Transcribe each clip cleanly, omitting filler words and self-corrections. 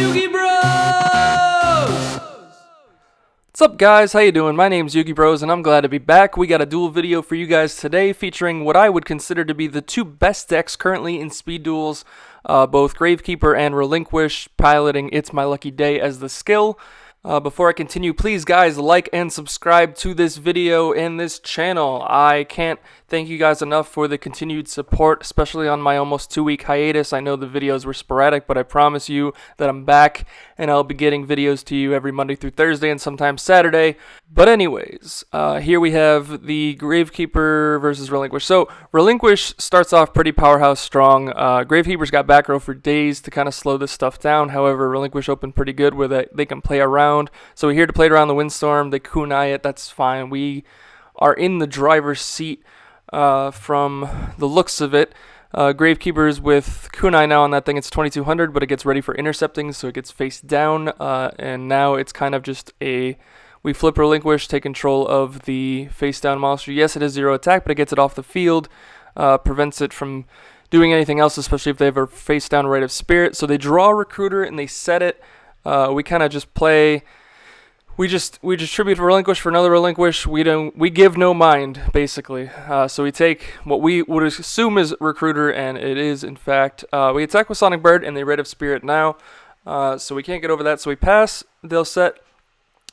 Yugi Bros! What's up guys, how you doing? My name's Yugi Bros and I'm glad to be back. We got a duel video for you guys today featuring what I would consider to be the two best decks currently in speed duels, both Gravekeeper and Relinquished, piloting It's My Lucky Day as the skill. Before I continue, please guys like and subscribe to this video and this channel. I can't thank you guys enough for the continued support, especially on my almost 2-week hiatus. I know the videos were sporadic, but I promise you that I'm back and I'll be getting videos to you every Monday through Thursday and sometimes Saturday. But anyways, here we have the Gravekeeper versus Relinquished. So Relinquished starts off pretty powerhouse strong. Gravekeeper's got back row for days to kind of slow this stuff down. However, Relinquished opened pretty good where they can play around. So we're here to play it around the Windstorm. They kunai it. That's fine. We are in the driver's seat from the looks of it. Gravekeeper's with kunai now on that thing. It's 2200, but it gets ready for intercepting, so it gets face down. And now it's kind of just we flip Relinquish, take control of the face down monster. Yes, it has 0 attack, but it gets it off the field, prevents it from doing anything else, especially if they have a face down Rite of Spirit. So they draw a Recruiter and they set it. We kind of just play. We just tribute Relinquish for another Relinquish. We give no mind, basically. So we take what we would assume is Recruiter, and it is in fact. We attack with Sonic Bird and they Rite of Spirit now. So we can't get over that. So we pass. They'll set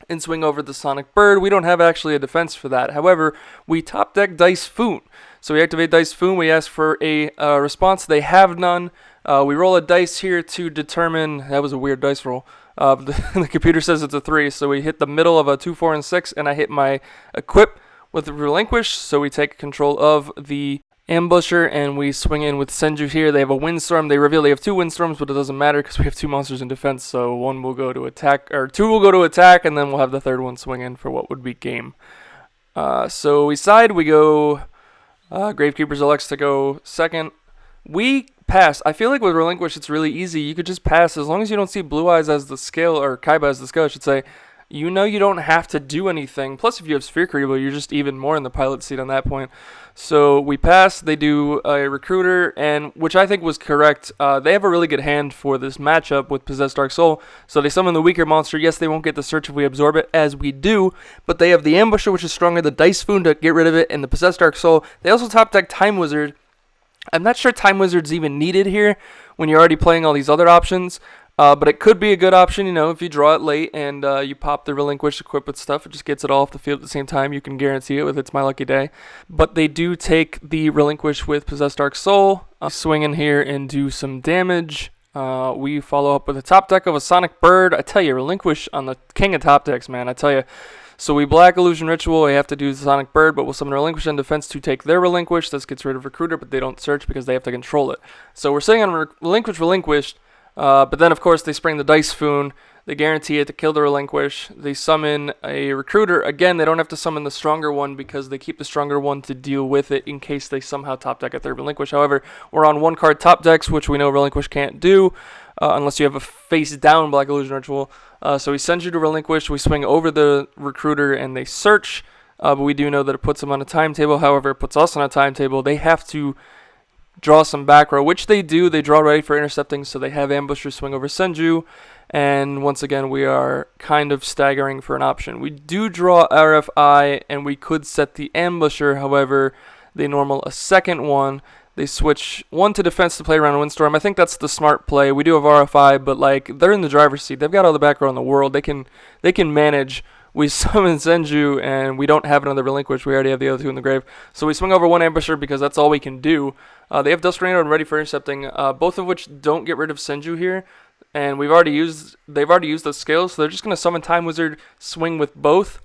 and swing over the Sonic Bird. We don't have actually a defense for that. However, we top deck Dice Foon. So we activate Dice Foon. We ask for a response. They have none. We roll a dice here to determine. That was a weird dice roll. The computer says it's a 3, so we hit the middle of a 2, 4, and 6, and I hit my equip with the Relinquish, so we take control of the Ambusher, and we swing in with Senju here. They have a Windstorm. They reveal they have 2 Windstorms, but it doesn't matter because we have 2 monsters in defense, so 1 will go to attack, or 2 will go to attack, and then we'll have the third one swing in for what would be game. So we side, we go, Gravekeeper's elects to go second. We pass. I feel like with Relinquish, it's really easy. You could just pass as long as you don't see Blue Eyes as the skill, or Kaiba as the skill, I should say. You know you don't have to do anything. Plus, if you have Sphere Creeble, you're just even more in the pilot seat on that point. So we pass. They do a Recruiter, and which I think was correct. They have a really good hand for this matchup with Possessed Dark Soul. So they summon the weaker monster. Yes, they won't get the search if we absorb it, as we do. But they have the Ambusher, which is stronger, the Dice Foon to get rid of it, and the Possessed Dark Soul. They also top deck Time Wizard. I'm not sure Time Wizard's even needed here when you're already playing all these other options. But it could be a good option, you know, if you draw it late and you pop the Relinquish equip with stuff. It just gets it all off the field at the same time. You can guarantee it with It's My Lucky Day. But they do take the Relinquish with Possessed Dark Soul. Swing in here and do some damage. We follow up with a top deck of a Sonic Bird. I tell you, Relinquish on the king of top decks, man. I tell you. So we black Illusion Ritual. We have to do the Sonic Bird, but we'll summon Relinquish in defense to take their Relinquish. This gets rid of Recruiter, but they don't search because they have to control it. So we're sitting on Relinquished. But then, of course, they spring the Dice Foon. They guarantee it to kill the Relinquish. They summon a Recruiter. Again, they don't have to summon the stronger one because they keep the stronger one to deal with it in case they somehow top deck a third Relinquish. However, we're on 1-card top decks, which we know Relinquish can't do unless you have a face-down Black Illusion Ritual. So we send you to Relinquish. We swing over the Recruiter, and they search. But we do know that it puts them on a timetable. However, it puts us on a timetable. They have to draw some back row, which they do. They draw ready for intercepting, so they have Ambusher swing over Senju, and once again we are kind of staggering for an option. We do draw RFI, and we could set the Ambusher. However, they normal a second one. They switch one to defense to play around Windstorm. I think that's the smart play. We do have RFI, but like they're in the driver's seat. They've got all the back row in the world. They can manage. We summon Senju, and we don't have another Relinquish. We already have the other 2 in the grave. So we swing over 1 Ambusher because that's all we can do. They have Dust Tornado and Ready for Intercepting, both of which don't get rid of Senju here. And they've already used the skills, so they're just going to summon Time Wizard, swing with both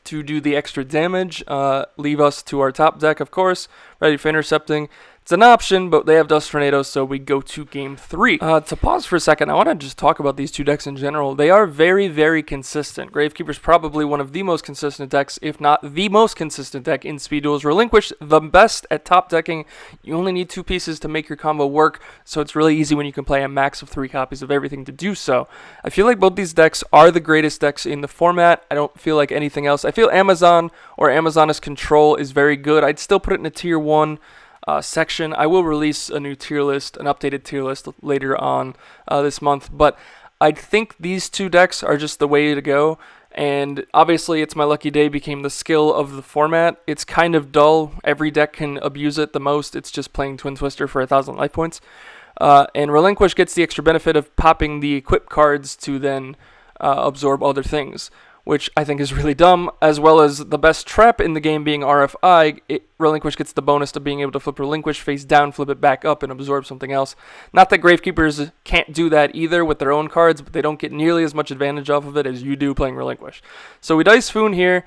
to do the extra damage. Leave us to our top deck, of course. Ready for Intercepting. It's an option, but they have Dust Tornado, so we go to game 3. To pause for a second, I want to just talk about these 2 decks in general. They are very, very consistent. Gravekeeper's probably one of the most consistent decks, if not the most consistent deck in Speed Duels. Relinquish, the best at top decking. You only need 2 pieces to make your combo work, so it's really easy when you can play a max of 3 copies of everything to do so. I feel like both these decks are the greatest decks in the format. I don't feel like anything else. I feel Amazon or Amazoness Control is very good. I'd still put it in a tier 1. section. I will release a new tier list, an updated tier list later on this month, but I think these two decks are just the way to go. And obviously, It's My Lucky Day became the skill of the format. It's kind of dull. Every deck can abuse it the most. It's just playing Twin Twister for 1,000 life points. And Relinquished gets the extra benefit of popping the equip cards to then absorb other things, which I think is really dumb, as well as the best trap in the game being RFI. Relinquish gets the bonus of being able to flip Relinquish face down, flip it back up, and absorb something else. Not that Gravekeepers can't do that either with their own cards, but they don't get nearly as much advantage off of it as you do playing Relinquish. So we dice Foon here.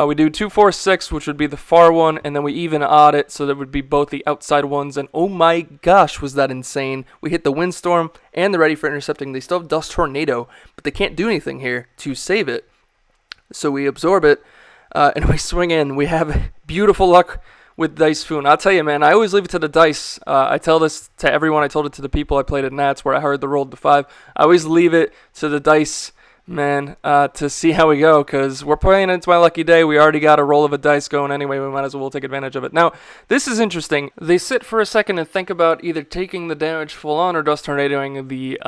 We do 2, 4, 6, which would be the far one, and then we even odd it, so that would be both the outside ones, and oh my gosh, was that insane. We hit the Windstorm and the Ready for Intercepting. They still have Dust Tornado, but they can't do anything here to save it. So we absorb it, and we swing in. We have beautiful luck with Dice Foon. I'll tell you, man, I always leave it to the dice. I tell this to everyone. I told it to the people I played at Nats, where I heard the roll to 5. I always leave it to the dice, man, to see how we go, because we're playing It's My Lucky Day. We already got a roll of a dice going anyway. We might as well take advantage of it. Now, this is interesting. They sit for a second and think about either taking the damage full on or Dust Tornadoing the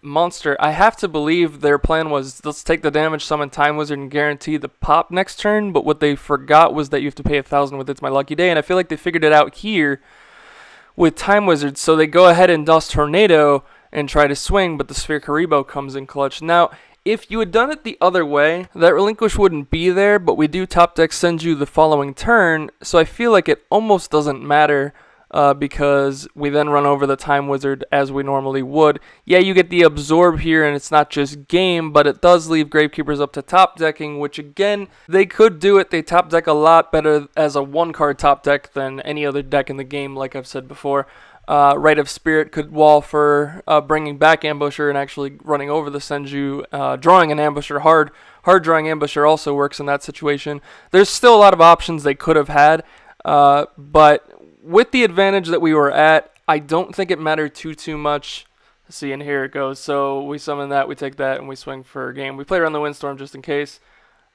monster. I have to believe their plan was, let's take the damage, summon Time Wizard, and guarantee the pop next turn, but what they forgot was that you have to pay 1,000 with It's My Lucky Day, and I feel like they figured it out here with Time Wizard, so they go ahead and Dust Tornado and try to swing, but the Sphere Karibo comes in clutch. Now, if you had done it the other way, that Relinquish wouldn't be there, but we do top deck send you the following turn, so I feel like it almost doesn't matter, because we then run over the Time Wizard as we normally would. Yeah, you get the absorb here, and it's not just game, but it does leave Gravekeepers up to top decking, which again, they could do it. They top deck a lot better as a 1-card top deck than any other deck in the game, like I've said before. Rite of Spirit could wall for bringing back Ambusher and actually running over the Senju. Drawing an Ambusher, hard drawing Ambusher also works in that situation. There's still a lot of options they could have had, but with the advantage that we were at, I don't think it mattered too much. See, and here it goes. So we summon that, we take that, and we swing for a game. We play around the Windstorm just in case.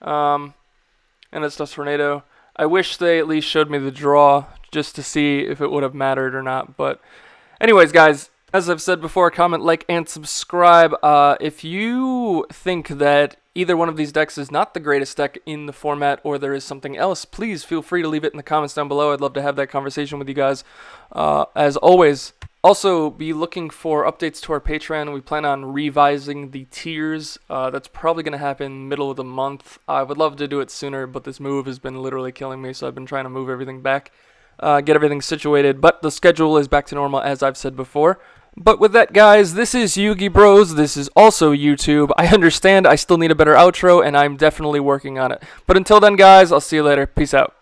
And it's Dust Tornado. I wish they at least showed me the draw just to see if it would have mattered or not. But anyways, guys, as I've said before, comment, like, and subscribe. If you think that either one of these decks is not the greatest deck in the format, or there is something else, please feel free to leave it in the comments down below. I'd love to have that conversation with you guys. As always, also be looking for updates to our Patreon. We plan on revising the tiers. That's probably going to happen middle of the month. I would love to do it sooner, but this move has been literally killing me, so I've been trying to move everything back, get everything situated. But the schedule is back to normal, as I've said before. But with that, guys, this is Yugi Bros. This is also YouTube. I understand I still need a better outro, and I'm definitely working on it. But until then, guys, I'll see you later. Peace out.